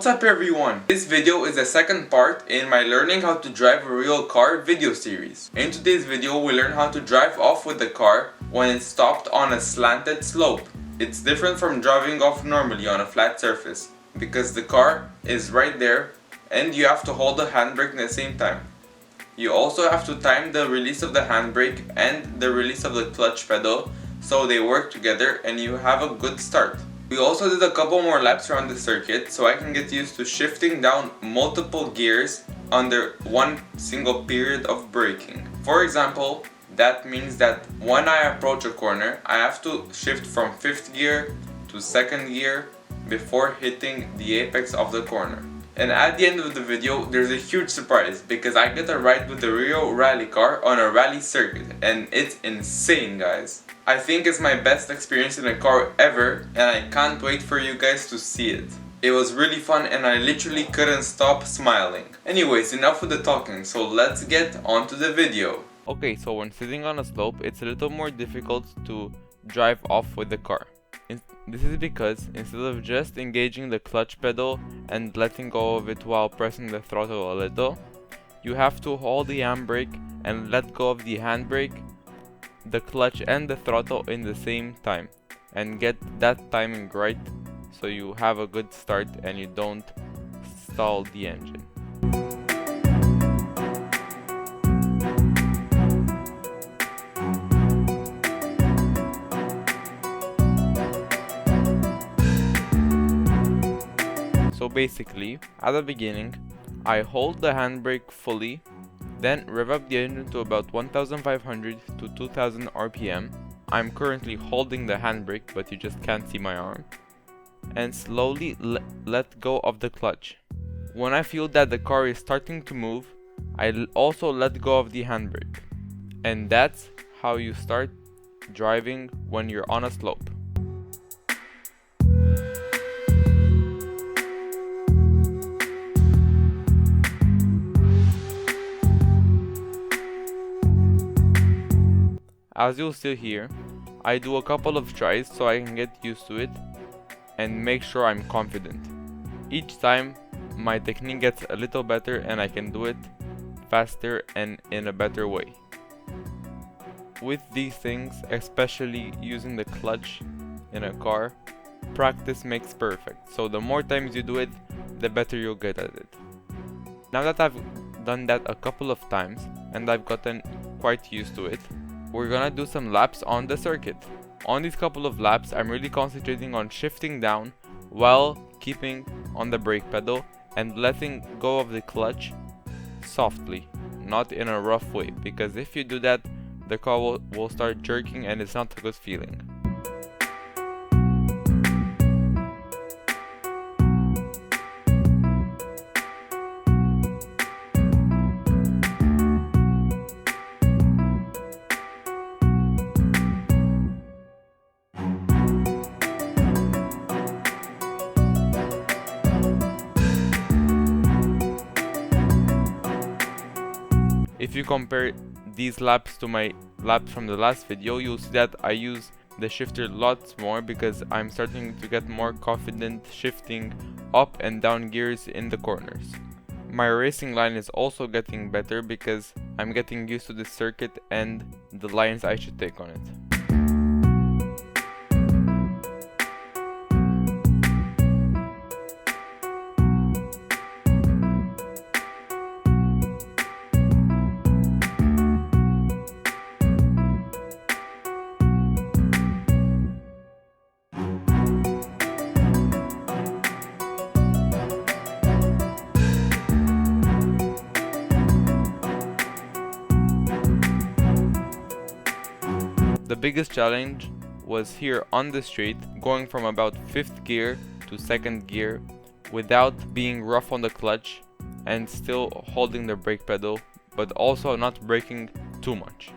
up everyone? This video is the second part in my learning how to drive a real car video series. In today's video we learn how to drive off with the car when it's stopped on a slanted slope. It's different from driving off normally on a flat surface because the car is right there and you have to hold the handbrake at the same time. You also have to time the release of the handbrake and the release of the clutch pedal so they work together and you have a good start. We also did a couple more laps around the circuit so I can get used to shifting down multiple gears under one single period of braking. For example, that means that when I approach a corner, I have to shift from 5th gear to 2nd gear before hitting the apex of the corner. And at the end of the video, there's a huge surprise because I get a ride with the real rally car on a rally circuit and it's insane, guys. I think it's my best experience in a car ever and I can't wait for you guys to see it. It was really fun and I literally couldn't stop smiling. Anyways, enough with the talking, so let's get on to the video. Okay, so when sitting on a slope, it's a little more difficult to drive off with the car. This is because instead of just engaging the clutch pedal and letting go of it while pressing the throttle a little, you have to hold the handbrake and let go of the handbrake, the clutch and the throttle in the same time and get that timing right so you have a good start and you don't stall the engine. So basically, at the beginning, I hold the handbrake fully, then rev up the engine to about 1500 to 2000 RPM. I'm currently holding the handbrake, but you just can't see my arm. And slowly let go of the clutch. When I feel that the car is starting to move, I also let go of the handbrake. And that's how you start driving when you're on a slope. As you'll see here, I do a couple of tries so I can get used to it and make sure I'm confident. Each time my technique gets a little better and I can do it faster and in a better way. With these things, especially using the clutch in a car, practice makes perfect. So the more times you do it, the better you'll get at it. Now that I've done that a couple of times and I've gotten quite used to it, we're gonna do some laps on the circuit. On these couple of laps, I'm really concentrating on shifting down while keeping on the brake pedal and letting go of the clutch softly, not in a rough way, because if you do that, the car will start jerking and it's not a good feeling. If you compare these laps to my laps from the last video, you'll see that I use the shifter lots more because I'm starting to get more confident shifting up and down gears in the corners. My racing line is also getting better because I'm getting used to the circuit and the lines I should take on it. The biggest challenge was here on the straight, going from about 5th gear to 2nd gear without being rough on the clutch and still holding the brake pedal, but also not braking too much.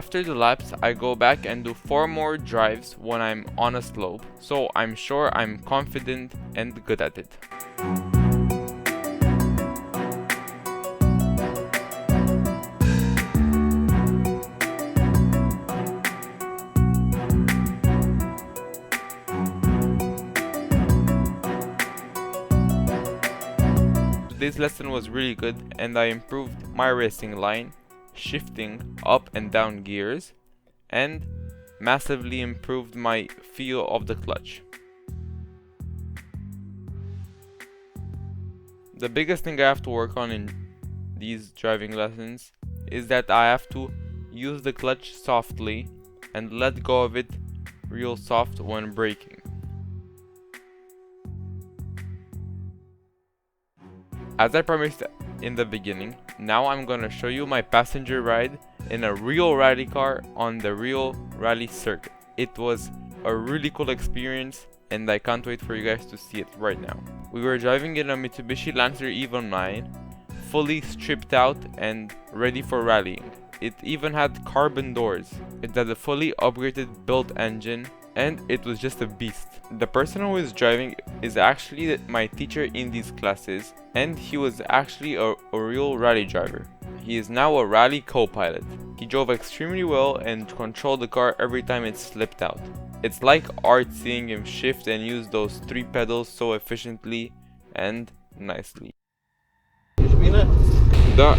After the laps, I go back and do 4 more drives when I'm on a slope, so I'm sure I'm confident and good at it. Today's lesson was really good and I improved my racing line, shifting up and down gears, and massively improved my feel of the clutch. The biggest thing I have to work on in these driving lessons is that I have to use the clutch softly and let go of it real soft when braking. As I promised in the beginning, now I'm gonna show you my passenger ride in a real rally car on the real rally circuit. It was a really cool experience and I can't wait for you guys to see it right now. We were driving in a Mitsubishi Lancer Evo 9, fully stripped out and ready for rallying. It even had carbon doors. It had a fully upgraded built engine and it was just a beast. The person who is driving is actually my teacher in these classes and he was actually a real rally driver. He is now a rally co-pilot. He drove extremely well and controlled the car every time it slipped out. It's like art seeing him shift and use those 3 pedals so efficiently and nicely. Da.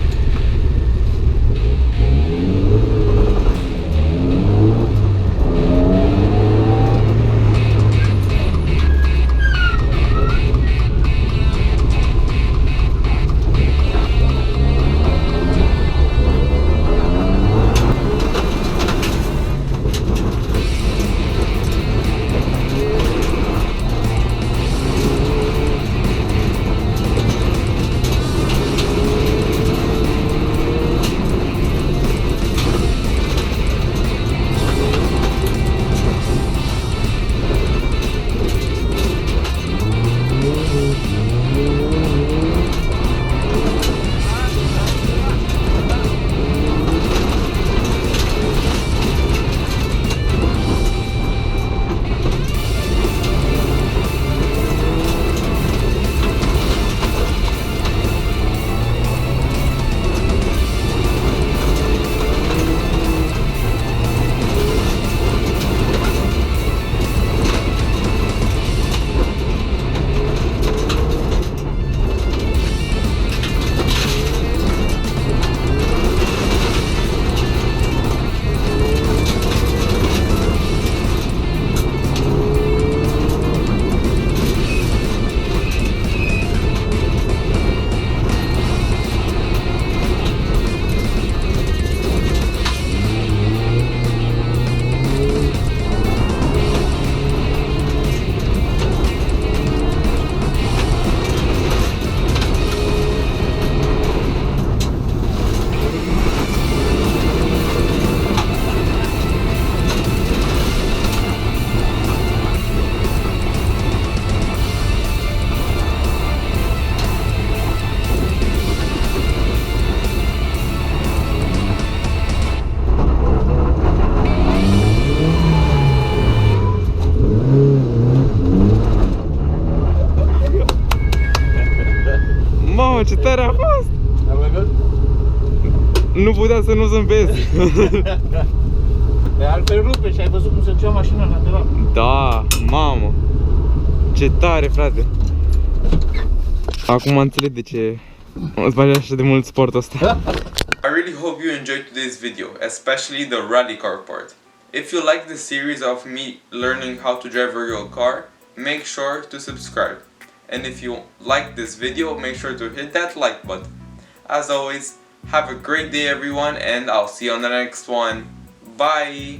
Mamă, ce tare a fost! Ai văzut? Nu putea să nu zâmbesc. De altfel rupe și ai văzut cum se ducea mașina lateral. Da, mamă. Ce tare, frate. Acum înțeleg de ce îți bagi așa de mult sportul ăsta. I really hope you enjoyed today's video, especially the rally car part. If you like the series of me learning how to drive a real car, make sure to subscribe. And if you like this video, make sure to hit that like button. As always, have a great day everyone, and I'll see you on the next one. Bye!